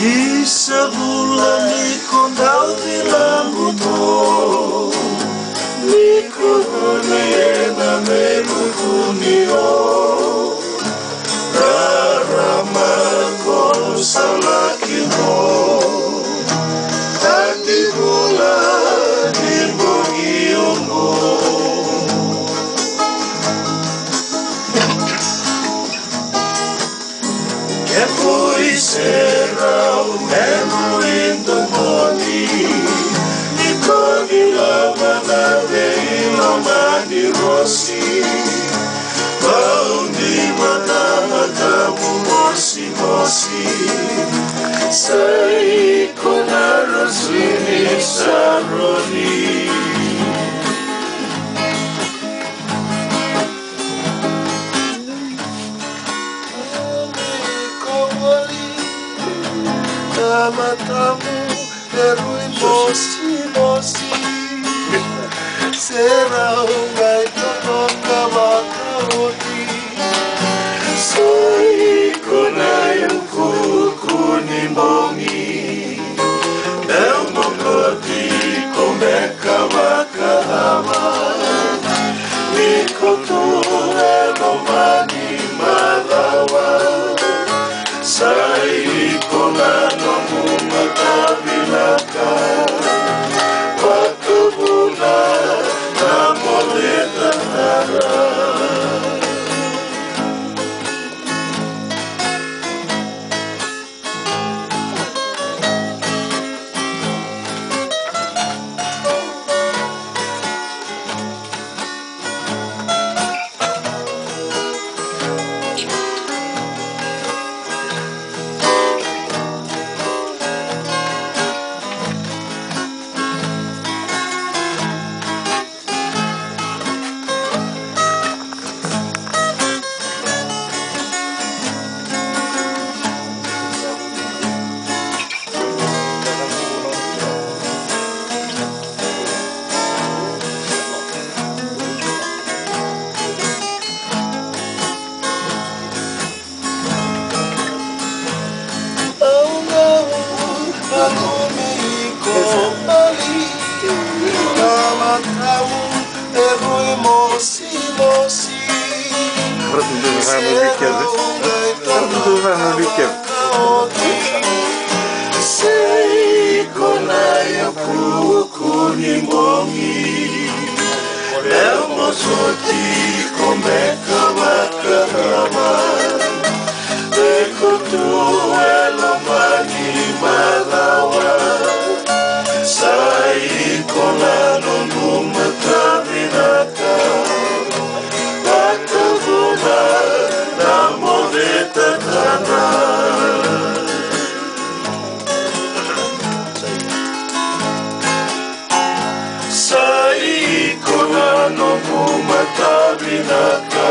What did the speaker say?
Isa bulan ikondau di lambuto Mikuni ena merukunio Rarama kono salakino Tadi bulan imbogiongo Che poi sera memory in the morning Nikoni lava nave ilomani rossi Baundi mata-matamu mosi-mosi Sai konara sini saroni Matamu erui mosi-mosi Serau ngai totonga makaoti Sai konayu kukunimbongi Nau mokoti komeka wakahama Nikotu elomani malawa Sai konano matabilaka Wakabuna namoleta nara Sei konayo kukunimbongi Leo mozoti komeka wakahama Ekutu elomani malawa Sai konano numatavinaka Wakavuna namoleta tana Sai konano numatavinaka